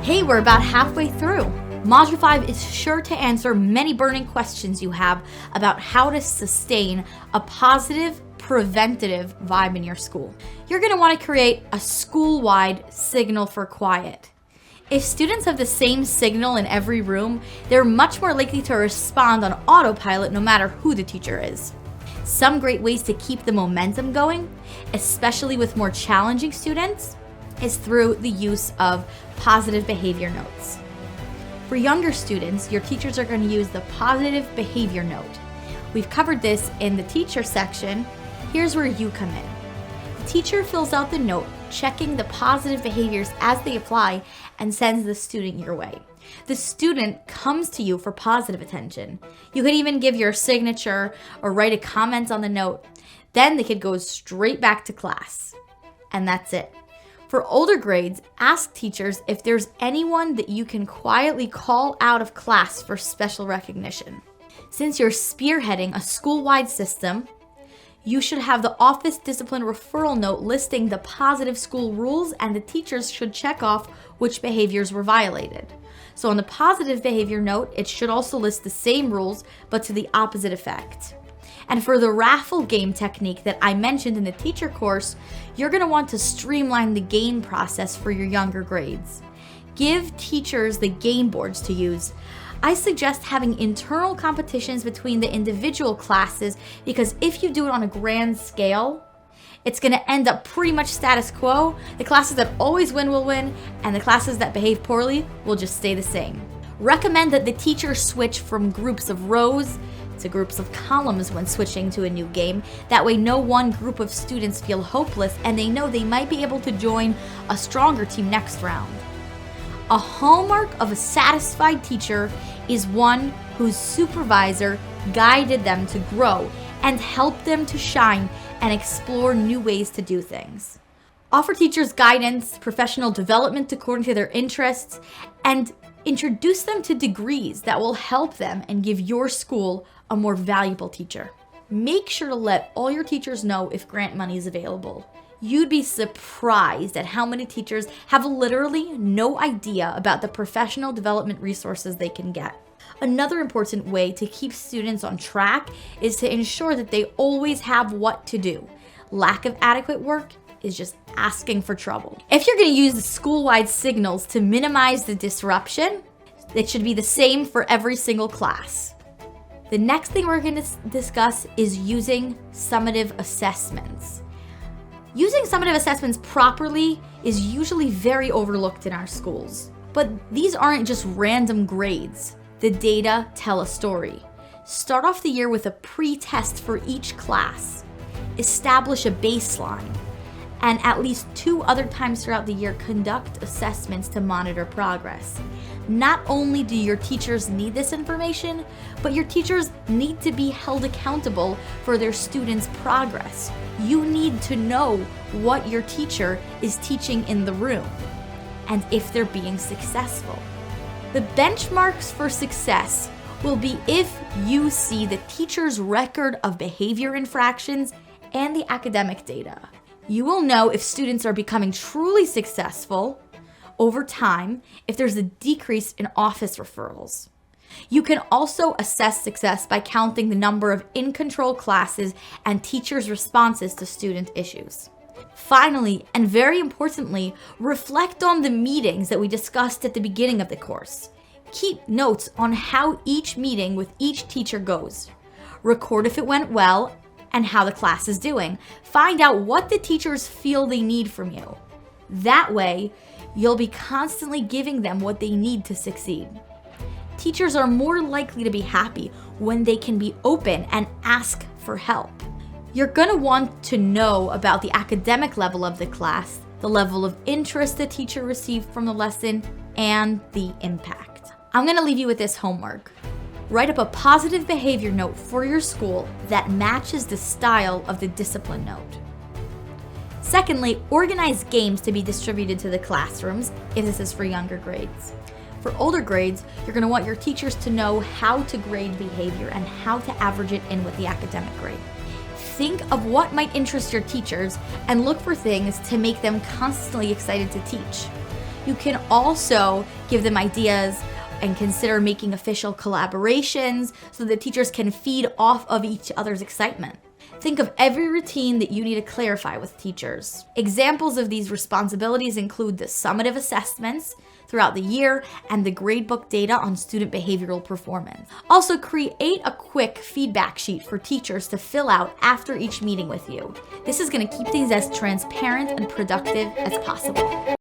Hey, we're about halfway through. Module 5 is sure to answer many burning questions you have about how to sustain a positive, preventative vibe in your school. You're going to want to create a school-wide signal for quiet. If students have the same signal in every room, they're much more likely to respond on autopilot no matter who the teacher is. Some great ways to keep the momentum going, especially with more challenging students, is through the use of positive behavior notes. For younger students, your teachers are going to use the positive behavior note. We've covered this in the teacher section. Here's where you come in. The teacher fills out the note, checking the positive behaviors as they apply, and sends the student your way. The student comes to you for positive attention. You could even give your signature or write a comment on the note. Then the kid goes straight back to class. And that's it. For older grades, ask teachers if there's anyone that you can quietly call out of class for special recognition. Since you're spearheading a school-wide system, you should have the office discipline referral note listing the positive school rules, and the teachers should check off which behaviors were violated. So on the positive behavior note, it should also list the same rules, but to the opposite effect. And for the raffle game technique that I mentioned in the teacher course, you're going to want to streamline the game process for your younger grades. Give teachers the game boards to use. I suggest having internal competitions between the individual classes, because if you do it on a grand scale, it's going to end up pretty much status quo. The classes that always win will win, and the classes that behave poorly will just stay the same. Recommend that the teachers switch from groups of rows to groups of columns when switching to a new game. That way no one group of students feel hopeless and they know they might be able to join a stronger team next round. A hallmark of a satisfied teacher is one whose supervisor guided them to grow and helped them to shine and explore new ways to do things. Offer teachers guidance, professional development according to their interests, and introduce them to degrees that will help them and give your school a more valuable teacher. Make sure to let all your teachers know if grant money is available. You'd be surprised at how many teachers have literally no idea about the professional development resources they can get. Another important way to keep students on track is to ensure that they always have what to do. Lack of adequate work is just asking for trouble. If you're going to use the school-wide signals to minimize the disruption, it should be the same for every single class. The next thing we're going to discuss is using summative assessments. Using summative assessments properly is usually very overlooked in our schools. But these aren't just random grades. The data tell a story. Start off the year with a pre-test for each class. Establish a baseline. And at least 2 other times throughout the year, conduct assessments to monitor progress. Not only do your teachers need this information, but your teachers need to be held accountable for their students' progress. You need to know what your teacher is teaching in the room and if they're being successful. The benchmarks for success will be if you see the teacher's record of behavior infractions and the academic data. You will know if students are becoming truly successful over time if there's a decrease in office referrals. You can also assess success by counting the number of in-control classes and teachers' responses to student issues. Finally, and very importantly, reflect on the meetings that we discussed at the beginning of the course. Keep notes on how each meeting with each teacher goes. Record if it went well and how the class is doing. Find out what the teachers feel they need from you. That way, you'll be constantly giving them what they need to succeed. Teachers are more likely to be happy when they can be open and ask for help. You're going to want to know about the academic level of the class, the level of interest the teacher received from the lesson, and the impact. I'm going to leave you with this homework. Write up a positive behavior note for your school that matches the style of the discipline note. Secondly, organize games to be distributed to the classrooms if this is for younger grades. For older grades, you're going to want your teachers to know how to grade behavior and how to average it in with the academic grade. Think of what might interest your teachers and look for things to make them constantly excited to teach. You can also give them ideas and consider making official collaborations so that teachers can feed off of each other's excitement. Think of every routine that you need to clarify with teachers. Examples of these responsibilities include the summative assessments throughout the year and the gradebook data on student behavioral performance. Also, create a quick feedback sheet for teachers to fill out after each meeting with you. This is going to keep things as transparent and productive as possible.